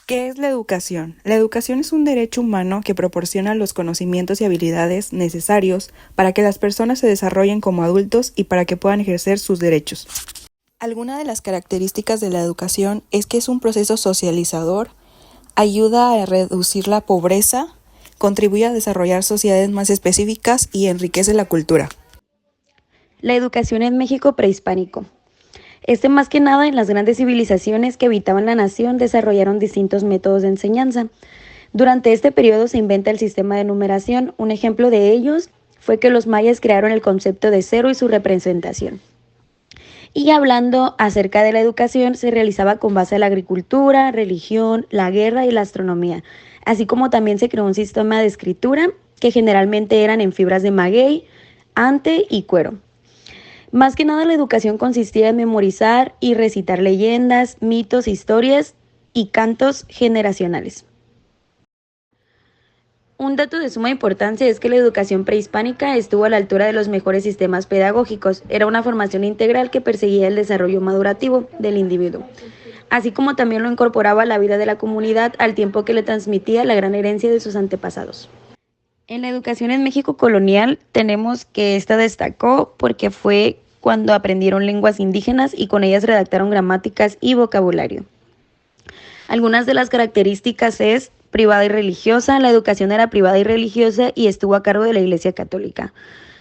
¿Qué es la educación? La educación es un derecho humano que proporciona los conocimientos y habilidades necesarios para que las personas se desarrollen como adultos y para que puedan ejercer sus derechos. Alguna de las características de la educación es que es un proceso socializador, ayuda a reducir la pobreza, contribuye a desarrollar sociedades más específicas y enriquece la cultura. La educación en México prehispánico. Más que nada en las grandes civilizaciones que habitaban la nación desarrollaron distintos métodos de enseñanza. Durante este periodo se inventa el sistema de numeración. Un ejemplo de ellos fue que los mayas crearon el concepto de cero y su representación. Y hablando acerca de la educación, se realizaba con base a la agricultura, religión, la guerra y la astronomía, así como también se creó un sistema de escritura que generalmente eran en fibras de maguey, ante y cuero. Más que nada la educación consistía en memorizar y recitar leyendas, mitos, historias y cantos generacionales. Un dato de suma importancia es que la educación prehispánica estuvo a la altura de los mejores sistemas pedagógicos. Era una formación integral que perseguía el desarrollo madurativo del individuo, así como también lo incorporaba a la vida de la comunidad al tiempo que le transmitía la gran herencia de sus antepasados. En la educación en México colonial tenemos que esta destacó porque fue cuando aprendieron lenguas indígenas y con ellas redactaron gramáticas y vocabulario. Algunas de las características es privada y religiosa. La educación era privada y religiosa y estuvo a cargo de la Iglesia Católica.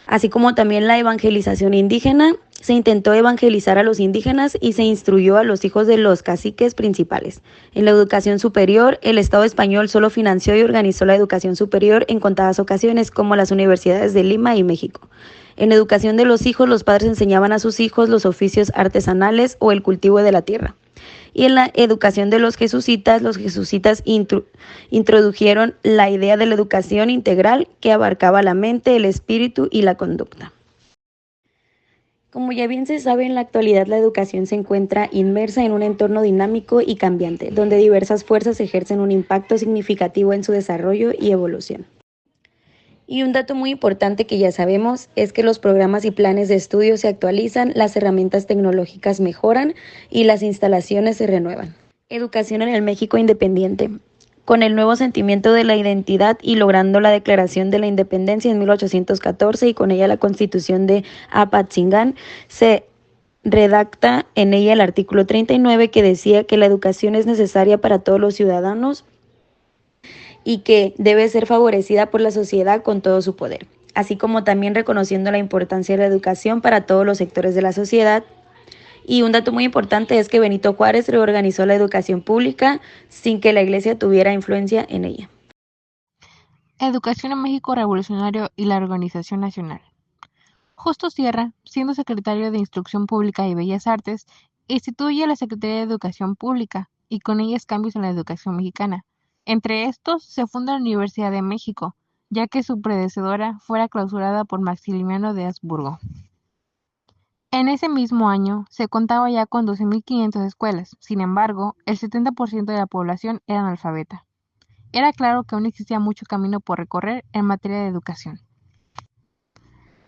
Así como también la evangelización indígena, se intentó evangelizar a los indígenas y se instruyó a los hijos de los caciques principales. En la educación superior, el Estado español solo financió y organizó la educación superior en contadas ocasiones, como las universidades de Lima y México. En la educación de los hijos, los padres enseñaban a sus hijos los oficios artesanales o el cultivo de la tierra. Y en la educación de los jesucitas introdujeron la idea de la educación integral que abarcaba la mente, el espíritu y la conducta. Como ya bien se sabe, en la actualidad la educación se encuentra inmersa en un entorno dinámico y cambiante, donde diversas fuerzas ejercen un impacto significativo en su desarrollo y evolución. Y un dato muy importante que ya sabemos es que los programas y planes de estudio se actualizan, las herramientas tecnológicas mejoran y las instalaciones se renuevan. Educación en el México independiente. Con el nuevo sentimiento de la identidad y logrando la Declaración de la Independencia en 1814 y con ella la Constitución de Apatzingán, se redacta en ella el artículo 39 que decía que la educación es necesaria para todos los ciudadanos y que debe ser favorecida por la sociedad con todo su poder, así como también reconociendo la importancia de la educación para todos los sectores de la sociedad. Y un dato muy importante es que Benito Juárez reorganizó la educación pública sin que la iglesia tuviera influencia en ella. Educación en México Revolucionario y la Organización Nacional. Justo Sierra, siendo secretario de Instrucción Pública y Bellas Artes, instituye la Secretaría de Educación Pública y con ellas cambios en la educación mexicana. Entre estos se funda la Universidad de México, ya que su predecesora fuera clausurada por Maximiliano de Habsburgo. En ese mismo año se contaba ya con 12.500 escuelas, sin embargo, el 70% de la población era analfabeta. Era claro que aún existía mucho camino por recorrer en materia de educación.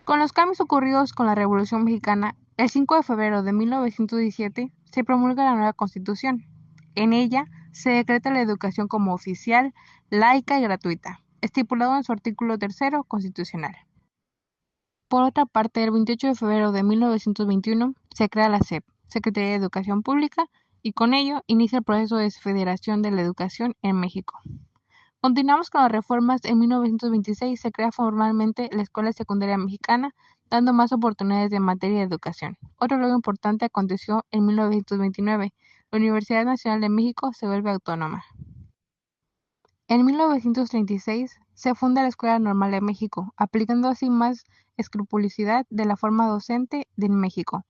Con los cambios ocurridos con la Revolución Mexicana, el 5 de febrero de 1917 se promulga la nueva Constitución. En ella se decreta la educación como oficial, laica y gratuita, estipulado en su artículo 3 constitucional. Por otra parte, el 28 de febrero de 1921 se crea la SEP, Secretaría de Educación Pública, y con ello inicia el proceso de federación de la educación en México. Continuamos con las reformas. En 1926 se crea formalmente la Escuela Secundaria Mexicana, dando más oportunidades en materia de educación. Otro logro importante aconteció en 1929. La Universidad Nacional de México se vuelve autónoma. En 1936 se funda la Escuela Normal de México, aplicando así más escrupulosidad de la forma docente de México.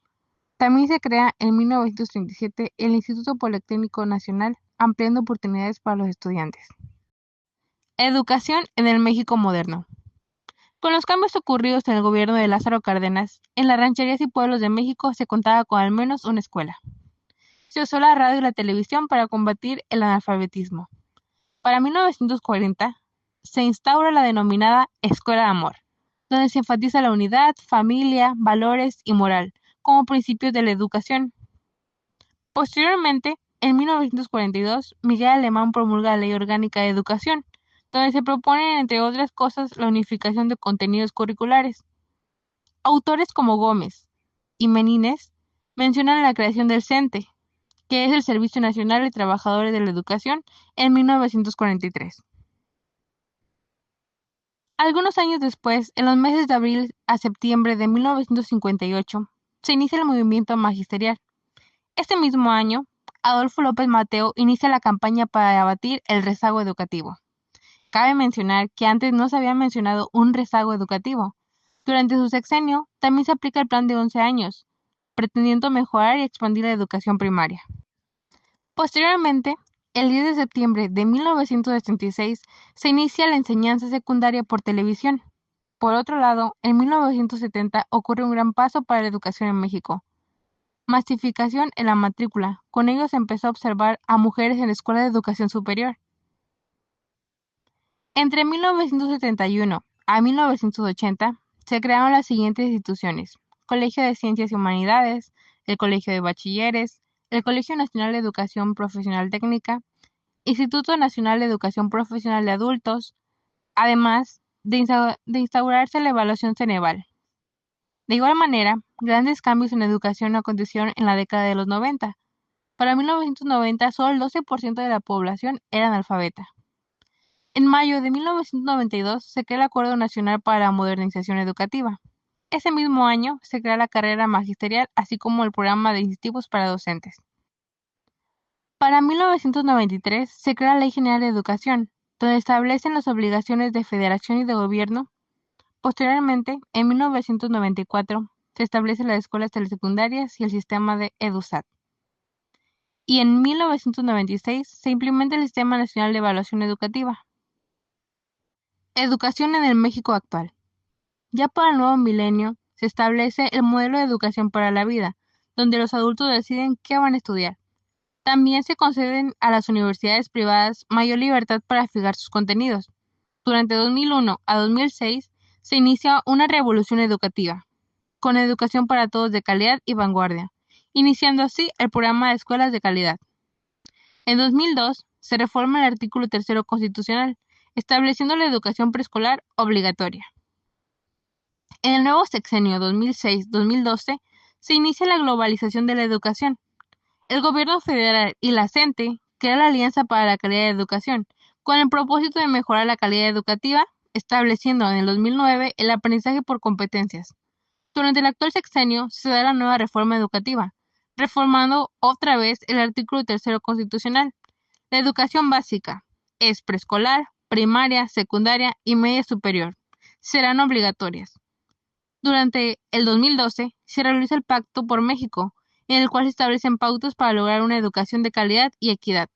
También se crea en 1937 el Instituto Politécnico Nacional, ampliando oportunidades para los estudiantes. Educación en el México moderno. Con los cambios ocurridos en el gobierno de Lázaro Cárdenas, en las rancherías y pueblos de México se contaba con al menos una escuela. Se usó la radio y la televisión para combatir el analfabetismo. Para 1940 se instaura la denominada Escuela de Amor, donde se enfatiza la unidad, familia, valores y moral como principios de la educación. Posteriormente, en 1942, Miguel Alemán promulga la Ley Orgánica de Educación, donde se propone, entre otras cosas, la unificación de contenidos curriculares. Autores como Gómez y Menines mencionan la creación del CENTE, que es el Servicio Nacional de Trabajadores de la Educación, en 1943. Algunos años después, en los meses de abril a septiembre de 1958, se inicia el movimiento magisterial. Este mismo año, Adolfo López Mateo inicia la campaña para abatir el rezago educativo. Cabe mencionar que antes no se había mencionado un rezago educativo. Durante su sexenio, también se aplica el plan de 11 años, pretendiendo mejorar y expandir la educación primaria. Posteriormente, el 10 de septiembre de 1966, se inicia la enseñanza secundaria por televisión. Por otro lado, en 1970 ocurre un gran paso para la educación en México. Masificación en la matrícula. Con ello se empezó a observar a mujeres en la escuela de educación superior. Entre 1971 a 1980 se crearon las siguientes instituciones: Colegio de Ciencias y Humanidades, el Colegio de Bachilleres, el Colegio Nacional de Educación Profesional Técnica, Instituto Nacional de Educación Profesional de Adultos, además de instaurarse la evaluación Ceneval. De igual manera, grandes cambios en la educación acontecieron en la década de los 90. Para 1990, solo el 12% de la población era analfabeta. En mayo de 1992 se crea el Acuerdo Nacional para la Modernización Educativa. Ese mismo año se crea la carrera magisterial, así como el programa de incentivos para docentes. Para 1993 se crea la Ley General de Educación, donde establecen las obligaciones de federación y de gobierno. Posteriormente, en 1994, se establecen las escuelas telesecundarias y el sistema de EduSat. Y en 1996 se implementa el Sistema Nacional de Evaluación Educativa. Educación en el México actual. Ya para el nuevo milenio se establece el modelo de educación para la vida, donde los adultos deciden qué van a estudiar. También se conceden a las universidades privadas mayor libertad para fijar sus contenidos. Durante 2001 a 2006 se inicia una revolución educativa, con educación para todos de calidad y vanguardia, iniciando así el programa de escuelas de calidad. En 2002 se reforma el artículo 3º constitucional, estableciendo la educación preescolar obligatoria. En el nuevo sexenio 2006-2012 se inicia la globalización de la educación. El gobierno federal y la CENTE crean la Alianza para la Calidad de Educación, con el propósito de mejorar la calidad educativa, estableciendo en el 2009 el aprendizaje por competencias. Durante el actual sexenio se da la nueva reforma educativa, reformando otra vez el artículo 3º constitucional. La educación básica es preescolar, primaria, secundaria y media superior. Serán obligatorias. Durante el 2012 se realiza el Pacto por México, en el cual se establecen pautas para lograr una educación de calidad y equidad.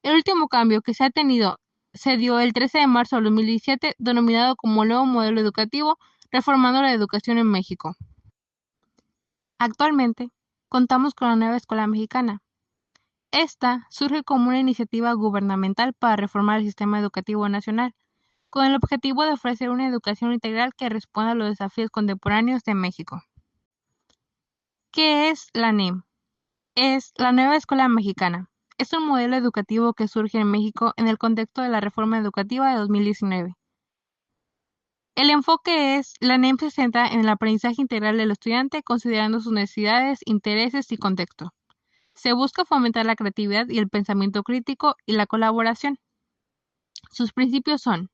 El último cambio que se dio el 13 de marzo de 2017, denominado como el nuevo modelo educativo, reformando la educación en México. Actualmente, contamos con la nueva escuela mexicana. Esta surge como una iniciativa gubernamental para reformar el sistema educativo nacional, con el objetivo de ofrecer una educación integral que responda a los desafíos contemporáneos de México. ¿Qué es la NEM? Es la nueva escuela mexicana. Es un modelo educativo que surge en México en el contexto de la reforma educativa de 2019. El enfoque es: la NEM se centra en el aprendizaje integral del estudiante considerando sus necesidades, intereses y contexto. Se busca fomentar la creatividad y el pensamiento crítico y la colaboración. Sus principios son: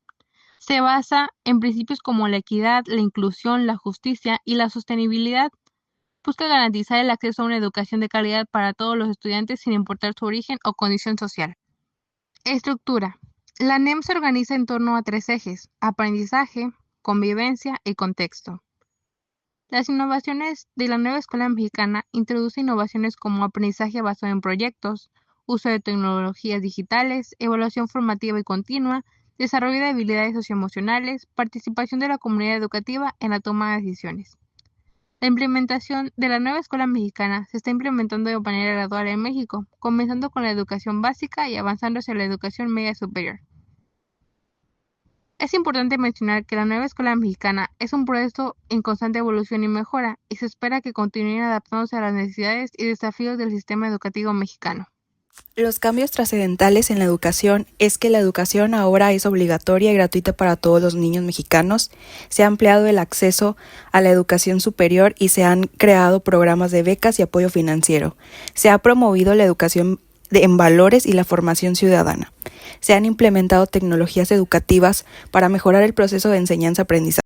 se basa en principios como la equidad, la inclusión, la justicia y la sostenibilidad. Busca garantizar el acceso a una educación de calidad para todos los estudiantes sin importar su origen o condición social. Estructura. La NEM se organiza en torno a 3 ejes: aprendizaje, convivencia y contexto. Las innovaciones de la nueva escuela mexicana introducen innovaciones como aprendizaje basado en proyectos, uso de tecnologías digitales, evaluación formativa y continua, desarrollo de habilidades socioemocionales, participación de la comunidad educativa en la toma de decisiones. La implementación de la nueva escuela mexicana se está implementando de manera gradual en México, comenzando con la educación básica y avanzando hacia la educación media superior. Es importante mencionar que la nueva escuela mexicana es un proceso en constante evolución y mejora, y se espera que continúen adaptándose a las necesidades y desafíos del sistema educativo mexicano. Los cambios trascendentales en la educación es que la educación ahora es obligatoria y gratuita para todos los niños mexicanos. Se ha ampliado el acceso a la educación superior y se han creado programas de becas y apoyo financiero. Se ha promovido la educación en valores y la formación ciudadana. Se han implementado tecnologías educativas para mejorar el proceso de enseñanza-aprendizaje.